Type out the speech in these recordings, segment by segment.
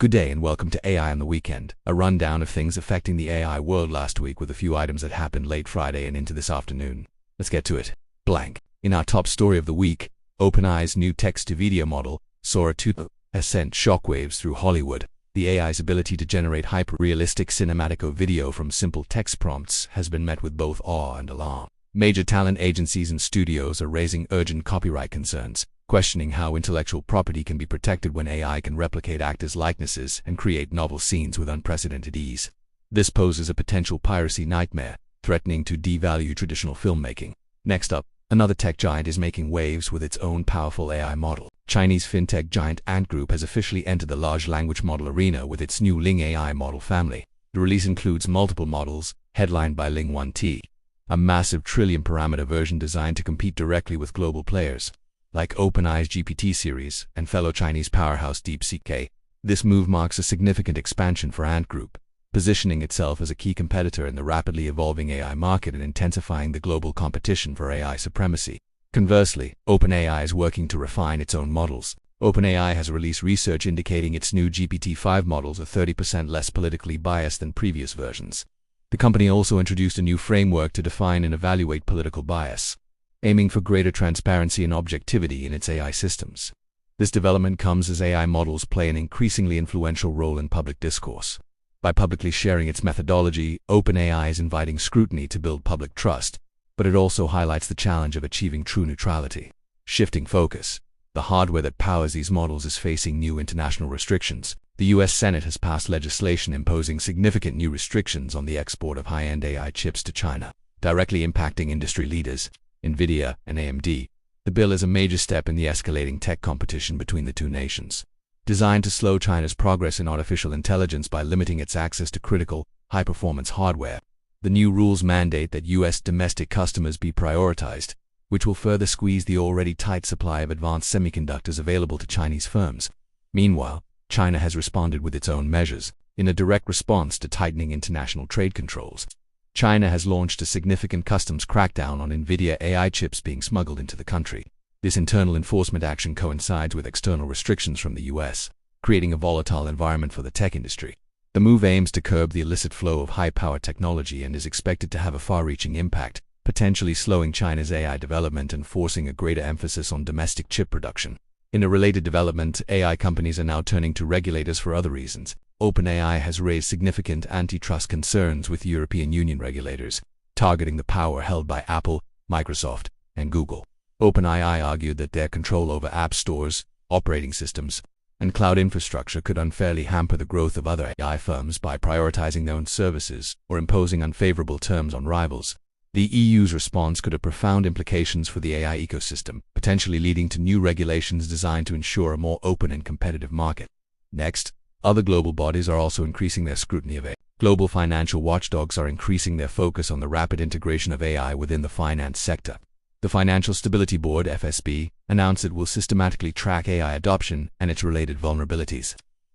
Good day and welcome to AI on the Weekend, a rundown of things affecting the AI world last week with a few items that happened late Friday and into this afternoon. Let's get to it. Blank. In our top story of the week, OpenAI's new text-to-video model, Sora 2, has sent shockwaves through Hollywood. The AI's ability to generate hyper-realistic cinematic video from simple text prompts has been met with both awe and alarm. Major talent agencies and studios are raising urgent copyright concerns, questioning how intellectual property can be protected when AI can replicate actors' likenesses and create novel scenes with unprecedented ease. This poses a potential piracy nightmare, threatening to devalue traditional filmmaking. Next up, another tech giant is making waves with its own powerful AI model. Chinese fintech giant Ant Group has officially entered the large language model arena with its new Ling AI model family. The release includes multiple models, headlined by Ling 1T, a massive trillion-parameter version designed to compete directly with global players like OpenAI's GPT series and fellow Chinese powerhouse DeepSeek. This move marks a significant expansion for Ant Group, positioning itself as a key competitor in the rapidly evolving AI market and intensifying the global competition for AI supremacy. Conversely, OpenAI is working to refine its own models. OpenAI has released research indicating its new GPT-5 models are 30% less politically biased than previous versions. The company also introduced a new framework to define and evaluate political bias, aiming for greater transparency and objectivity in its AI systems. This development comes as AI models play an increasingly influential role in public discourse. By publicly sharing its methodology, OpenAI is inviting scrutiny to build public trust, but it also highlights the challenge of achieving true neutrality. Shifting focus, the hardware that powers these models is facing new international restrictions. The US Senate has passed legislation imposing significant new restrictions on the export of high-end AI chips to China, directly impacting industry leaders, Nvidia and AMD. The bill is a major step in the escalating tech competition between the two nations, designed to slow China's progress in artificial intelligence by limiting its access to critical, high-performance hardware. The new rules mandate that US domestic customers be prioritized, which will further squeeze the already tight supply of advanced semiconductors available to Chinese firms. Meanwhile, China has responded with its own measures, in a direct response to tightening international trade controls. China has launched a significant customs crackdown on Nvidia AI chips being smuggled into the country. This internal enforcement action coincides with external restrictions from the US, creating a volatile environment for the tech industry. The move aims to curb the illicit flow of high-powered technology and is expected to have a far-reaching impact, potentially slowing China's AI development and forcing a greater emphasis on domestic chip production. In a related development, AI companies are now turning to regulators for other reasons. OpenAI has raised significant antitrust concerns with European Union regulators, targeting the power held by Apple, Microsoft, and Google. OpenAI argued that their control over app stores, operating systems, and cloud infrastructure could unfairly hamper the growth of other AI firms by prioritizing their own services or imposing unfavorable terms on rivals. The EU's response could have profound implications for the AI ecosystem, potentially leading to new regulations designed to ensure a more open and competitive market. Next, other global bodies are also increasing their scrutiny of AI. Global financial watchdogs are increasing their focus on the rapid integration of AI within the finance sector. The Financial Stability Board (FSB) announced it will systematically track AI adoption and its related vulnerabilities.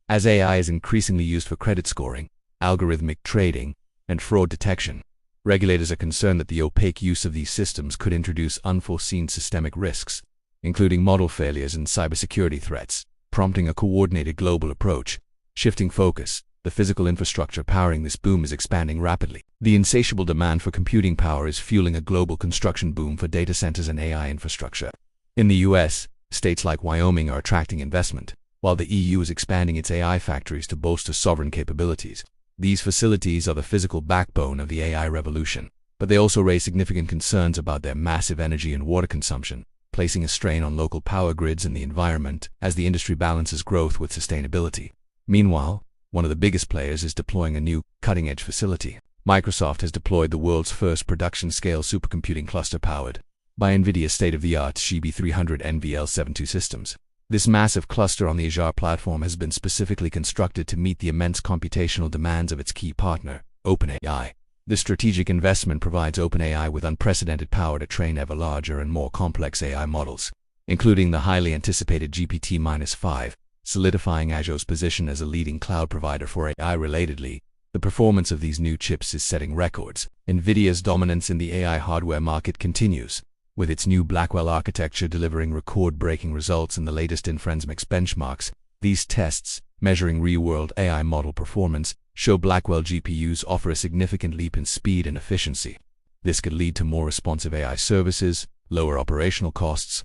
As AI is increasingly used for credit scoring, algorithmic trading, and fraud detection, regulators are concerned that the opaque use of these systems could introduce unforeseen systemic risks, including model failures and cybersecurity threats, prompting a coordinated global approach. Shifting focus, the physical infrastructure powering this boom is expanding rapidly. The insatiable demand for computing power is fueling a global construction boom for data centers and AI infrastructure. In the US, states like Wyoming are attracting investment, while the EU is expanding its AI factories to bolster sovereign capabilities. These facilities are the physical backbone of the AI revolution, but they also raise significant concerns about their massive energy and water consumption, placing a strain on local power grids and the environment as the industry balances growth with sustainability. Meanwhile, one of the biggest players is deploying a new, cutting-edge facility. Microsoft has deployed the world's first production-scale supercomputing cluster powered by Nvidia's state-of-the-art GB300 NVL72 systems. This massive cluster on the Azure platform has been specifically constructed to meet the immense computational demands of its key partner, OpenAI. This strategic investment provides OpenAI with unprecedented power to train ever larger and more complex AI models, including the highly anticipated GPT-5, solidifying Azure's position as a leading cloud provider for AI. Relatedly, the performance of these new chips is setting records. Nvidia's dominance in the AI hardware market continues, with its new Blackwell architecture delivering record-breaking results in the latest inference benchmarks. These tests, measuring real-world AI model performance, show Blackwell GPUs offer a significant leap in speed and efficiency. This could lead to more responsive AI services, lower operational costs,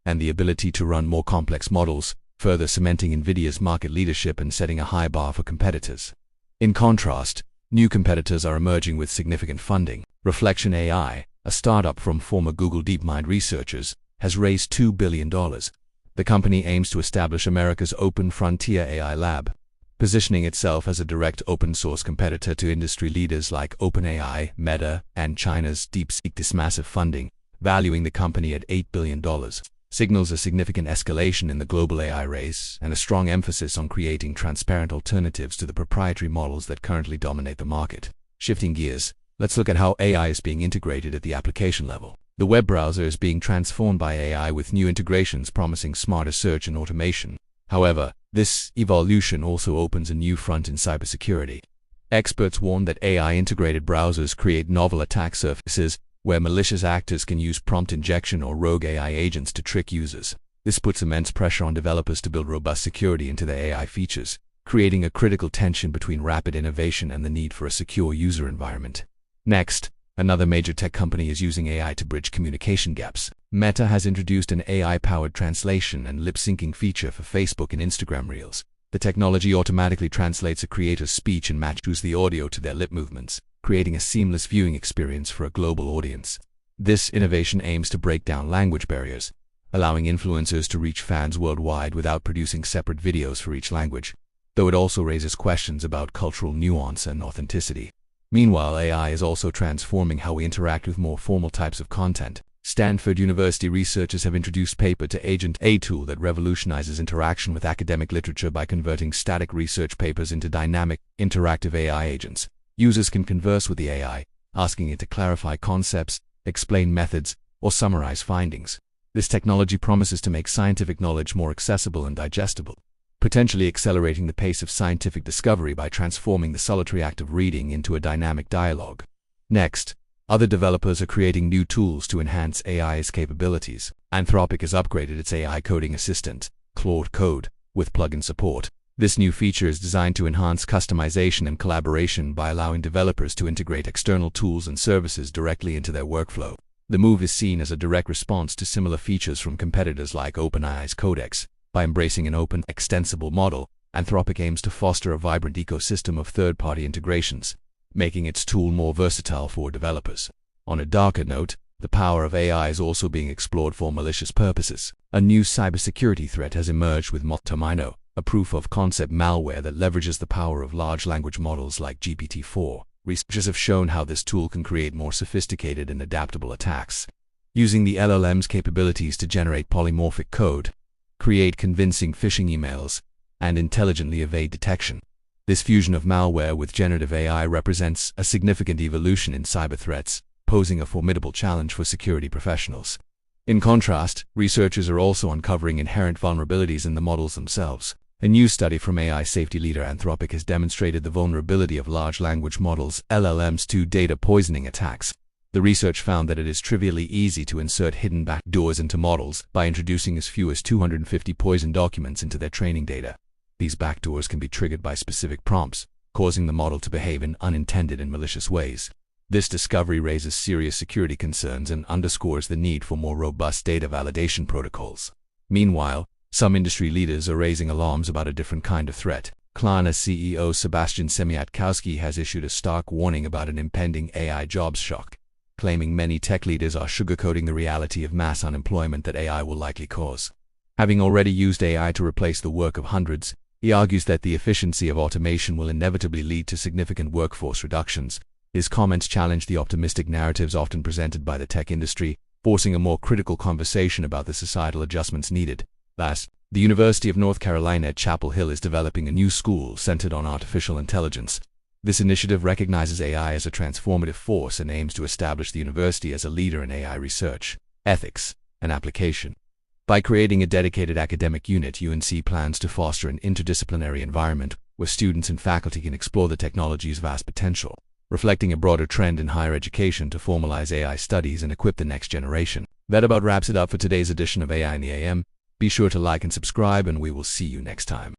and the ability to run more complex models, further cementing Nvidia's market leadership and setting a high bar for competitors. In contrast, new competitors are emerging with significant funding. Reflection AI, a startup from former Google DeepMind researchers, has raised $2 billion. The company aims to establish America's open frontier AI lab, positioning itself as a direct open-source competitor to industry leaders like OpenAI, Meta, and China's DeepSeek. This massive funding, valuing the company at $8 billion, signals a significant escalation in the global AI race and a strong emphasis on creating transparent alternatives to the proprietary models that currently dominate the market. Shifting gears, let's look at how AI is being integrated at the application level. The web browser is being transformed by AI with new integrations promising smarter search and automation. However, this evolution also opens a new front in cybersecurity. Experts warn that AI-integrated browsers create novel attack surfaces where malicious actors can use prompt injection or rogue AI agents to trick users. This puts immense pressure on developers to build robust security into their AI features, creating a critical tension between rapid innovation and the need for a secure user environment. Next, another major tech company is using AI to bridge communication gaps. Meta has introduced an AI-powered translation and lip-syncing feature for Facebook and Instagram Reels. The technology automatically translates a creator's speech and matches the audio to their lip movements, creating a seamless viewing experience for a global audience. This innovation aims to break down language barriers, allowing influencers to reach fans worldwide without producing separate videos for each language, though it also raises questions about cultural nuance and authenticity. Meanwhile, AI is also transforming how we interact with more formal types of content. Stanford University researchers have introduced Paper-to-Agent, a tool that revolutionizes interaction with academic literature by converting static research papers into dynamic, interactive AI agents. Users can converse with the AI, asking it to clarify concepts, explain methods, or summarize findings. This technology promises to make scientific knowledge more accessible and digestible, potentially accelerating the pace of scientific discovery by transforming the solitary act of reading into a dynamic dialogue. Next, other developers are creating new tools to enhance AI's capabilities. Anthropic has upgraded its AI coding assistant, Claude Code, with plugin support. This new feature is designed to enhance customization and collaboration by allowing developers to integrate external tools and services directly into their workflow. The move is seen as a direct response to similar features from competitors like OpenAI's Codex. By embracing an open, extensible model, Anthropic aims to foster a vibrant ecosystem of third-party integrations, making its tool more versatile for developers. On a darker note, the power of AI is also being explored for malicious purposes. A new cybersecurity threat has emerged with Motomino, a proof-of-concept malware that leverages the power of large language models like GPT-4. Researchers have shown how this tool can create more sophisticated and adaptable attacks, using the LLM's capabilities to generate polymorphic code, create convincing phishing emails, and intelligently evade detection. This fusion of malware with generative AI represents a significant evolution in cyber threats, posing a formidable challenge for security professionals. In contrast, researchers are also uncovering inherent vulnerabilities in the models themselves. A new study from AI safety leader Anthropic has demonstrated the vulnerability of large language models, LLMs, to data poisoning attacks. The research found that it is trivially easy to insert hidden backdoors into models by introducing as few as 250 poison documents into their training data. These backdoors can be triggered by specific prompts, causing the model to behave in unintended and malicious ways. This discovery raises serious security concerns and underscores the need for more robust data validation protocols. Meanwhile, some industry leaders are raising alarms about a different kind of threat. Klarna CEO Sebastian Siemiatkowski has issued a stark warning about an impending AI jobs shock, claiming many tech leaders are sugarcoating the reality of mass unemployment that AI will likely cause. Having already used AI to replace the work of hundreds, he argues that the efficiency of automation will inevitably lead to significant workforce reductions. His comments challenge the optimistic narratives often presented by the tech industry, forcing a more critical conversation about the societal adjustments needed. Last, the University of North Carolina at Chapel Hill is developing a new school centered on artificial intelligence. This initiative recognizes AI as a transformative force and aims to establish the university as a leader in AI research, ethics, and application. By creating a dedicated academic unit, UNC plans to foster an interdisciplinary environment where students and faculty can explore the technology's vast potential, reflecting a broader trend in higher education to formalize AI studies and equip the next generation. That about wraps it up for today's edition of AI in the AM. Be sure to like and subscribe, and we will see you next time.